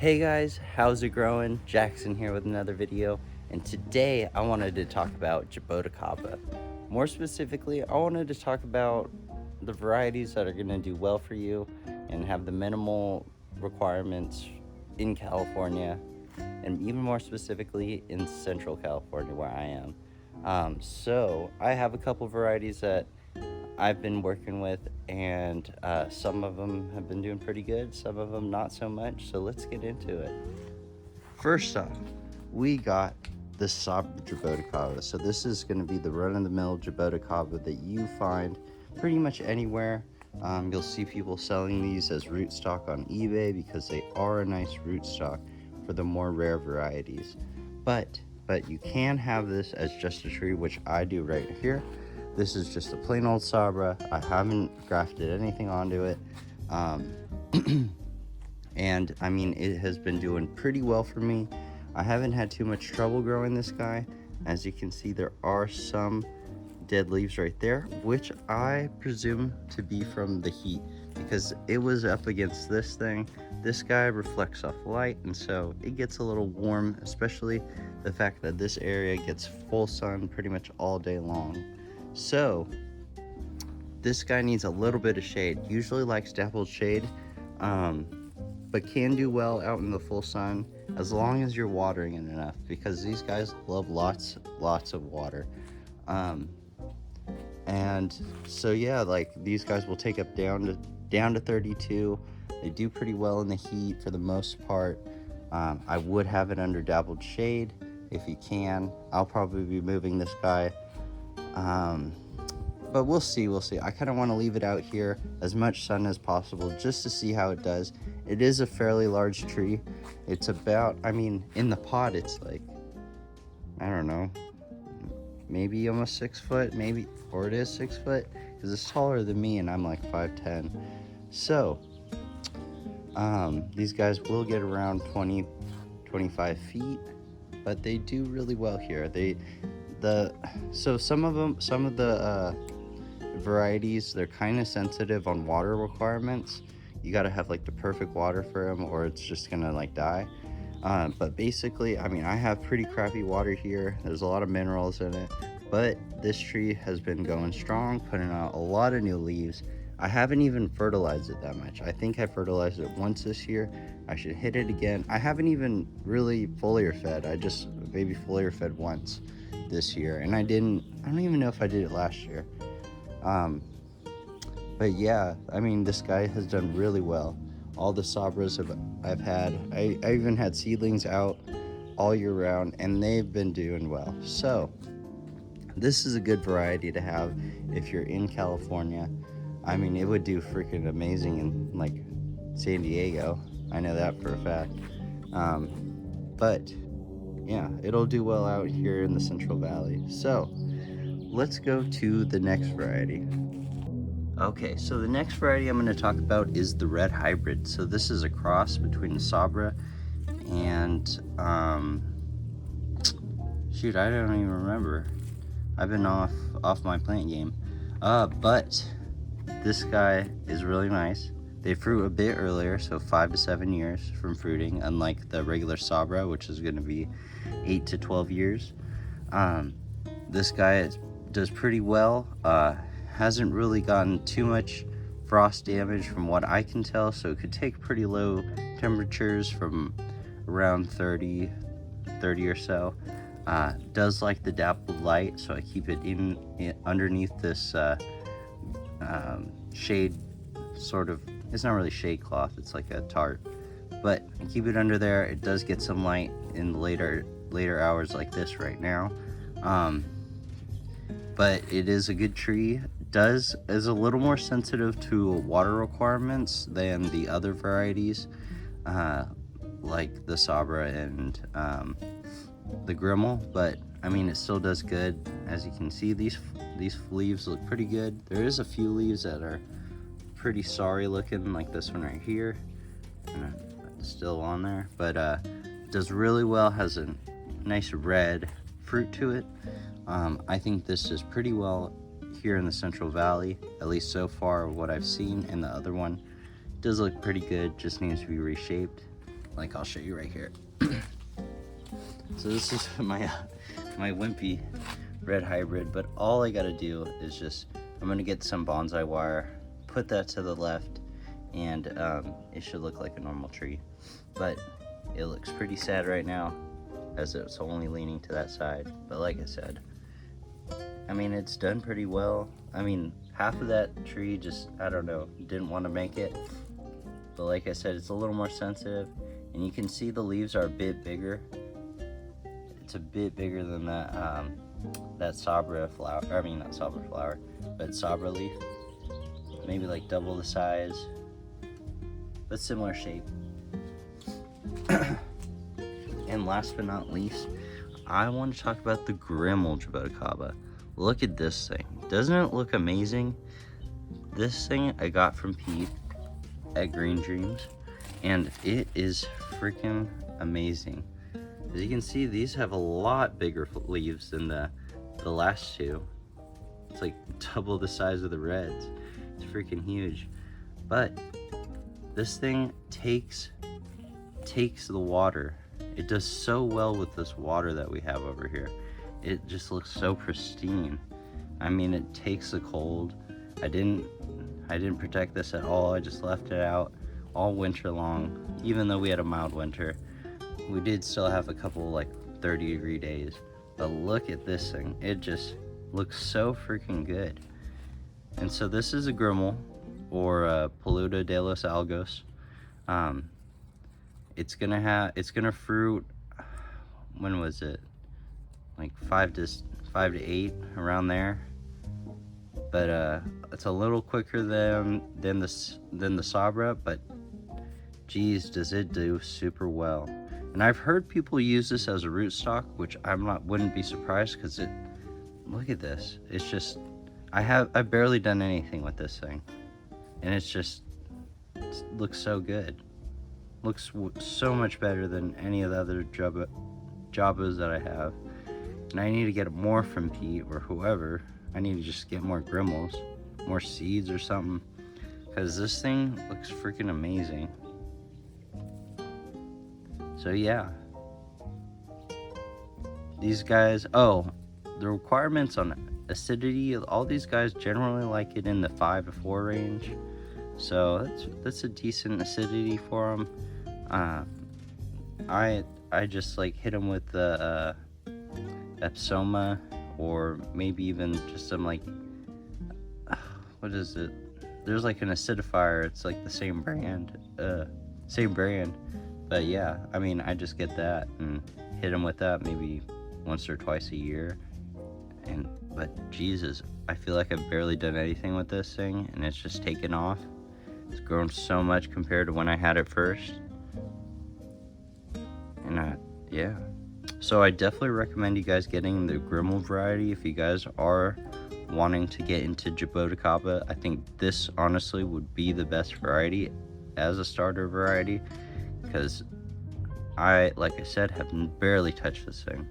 Hey guys, how's it growing? Jackson here with another video, and today I wanted to talk about Jaboticaba. More specifically, I wanted to talk about the varieties that are going to do well for you and have the minimal requirements in California, and even more specifically in Central California where I am. So I have a couple varieties that I've been working with, and some of them have been doing pretty good, some of them not so much. So let's get into it. First off, we got the Sabra Dragotica. So this is going to be the run-of-the-mill Jaboticaba that you find pretty much anywhere. You'll see people selling these as rootstock on eBay because they are a nice rootstock for the more rare varieties. But you can have this as just a tree, which I do right here. This is just a plain old Sabra. I haven't grafted anything onto it. And I mean, it has been doing pretty well for me. I haven't had too much trouble growing this guy. As you can see, there are some dead leaves right there, which I presume to be from the heat because it was up against this thing. This guy reflects off light, and so it gets a little warm, especially the fact that this area gets full sun pretty much all day long. So this guy needs a little bit of shade. Usually likes dappled shade, but can do well out in the full sun as long as you're watering it enough, because these guys love lots of water. And so yeah, like these guys will take up down to 32. They do pretty well in the heat for the most part. I would have it under dappled shade if you can. I'll probably be moving this guy, but we'll see. I kind of want to leave it out here as much sun as possible just to see how it does. It is a fairly large tree. It's about, I mean, in the pot it's like, I don't know, maybe almost 6 foot, maybe, or it is 6 foot, because it's taller than me and I'm like 5'10". So these guys will get around 20-25 feet, but they do really well here. So some of the varieties, they're kind of sensitive on water requirements. You got to have like the perfect water for them, or it's just gonna like die. But basically, I mean, I have pretty crappy water here. There's a lot of minerals in it, but this tree has been going strong, putting out a lot of new leaves. I haven't even fertilized it that much. I think I fertilized it once this year. I should hit it again. I haven't even really foliar fed. I just maybe foliar fed once this year, and I don't even know if I did it last year. But yeah, I mean, this guy has done really well. All the Sabras I've had, I even had seedlings out all year round, and they've been doing well. So this is a good variety to have if you're in California. I mean, it would do freaking amazing in like San Diego. I know that for a fact. But yeah, it'll do well out here in the Central Valley. So let's go to the next variety. Okay, so the next variety I'm going to talk about is the red hybrid. So this is a cross between the Sabra and shoot, I don't even remember. I've been off my plant game. But this guy is really nice. They fruit a bit earlier, so 5 to 7 years from fruiting, unlike the regular Sabra, which is going to be 8 to 12 years. This guy does pretty well. Hasn't really gotten too much frost damage from what I can tell, so it could take pretty low temperatures from around 30 or so. Does like the dappled light, so I keep it in underneath this shade sort of, it's not really shade cloth, it's like a tarp, but I keep it under there. It does get some light in the later hours like this right now, but it is a good tree. Is a little more sensitive to water requirements than the other varieties, like the Sabra and the Grimal, but I mean, it still does good. As you can see, these leaves look pretty good. There is a few leaves that are pretty sorry looking, like this one right here, and it's still on there, but does really well. Has a nice red fruit to it. I think this is pretty well here in the Central Valley, at least so far what I've seen, and the other one does look pretty good, just needs to be reshaped. Like, I'll show you right here. So this is my wimpy red hybrid, but all I gotta do is just, I'm gonna get some bonsai wire, put that to the left, and it should look like a normal tree. But it looks pretty sad right now, as it's only leaning to that side. But like I said, I mean, it's done pretty well. I mean, half of that tree just, I don't know, didn't want to make it. But like I said, it's a little more sensitive, and you can see the leaves are a bit bigger. It's a bit bigger than that Sabra flower, I mean not Sabra flower, but Sabra leaf. Maybe like double the size, but similar shape. And last but not least, I want to talk about the Grimal Jaboticaba. Look at this thing. Doesn't it look amazing? This thing I got from Pete at Green Dreams, and it is freaking amazing. As you can see, these have a lot bigger leaves than the last two. It's like double the size of the reds. It's freaking huge. But this thing takes the water. It does so well with this water that we have over here. It just looks so pristine. I mean, it takes the cold. I didn't protect this at all. I just left it out all winter long. Even though we had a mild winter, we did still have a couple like 30-degree days. But look at this thing. It just looks so freaking good. And so this is a Grimal, or Peluda de los Algos. It's gonna fruit, when was it? Like 5 to 8, around there. But it's a little quicker than the Sabra, but geez, does it do super well. And I've heard people use this as a rootstock, which wouldn't be surprised, because look at this. It's just, I've barely done anything with this thing, and it looks so good. Looks so much better than any of the other Jabos that I have. And I need to get more from Pete or whoever. I need to just get more Grimals, more seeds or something, because this thing looks freaking amazing. So yeah, these guys, the requirements on acidity, all these guys generally like it in the 5 to 4 range. So that's a decent acidity for them. I just like hit them with the Epsoma, or maybe even just some like, what is it? There's like an acidifier. It's like the same brand. But yeah, I mean, I just get that and hit them with that maybe once or twice a year. But Jesus, I feel like I've barely done anything with this thing, and it's just taken off. It's grown so much compared to when I had it first. And yeah. So I definitely recommend you guys getting the Grimal variety if you guys are wanting to get into Jaboticaba. I think this honestly would be the best variety as a starter variety, because like I said, have barely touched this thing,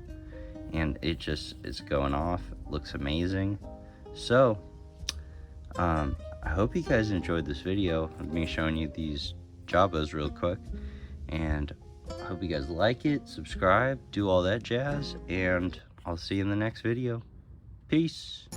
and it just is going off. It looks amazing. So I hope you guys enjoyed this video of me showing you these Jabos real quick, and I hope you guys like it, subscribe, do all that jazz, and I'll see you in the next video. Peace.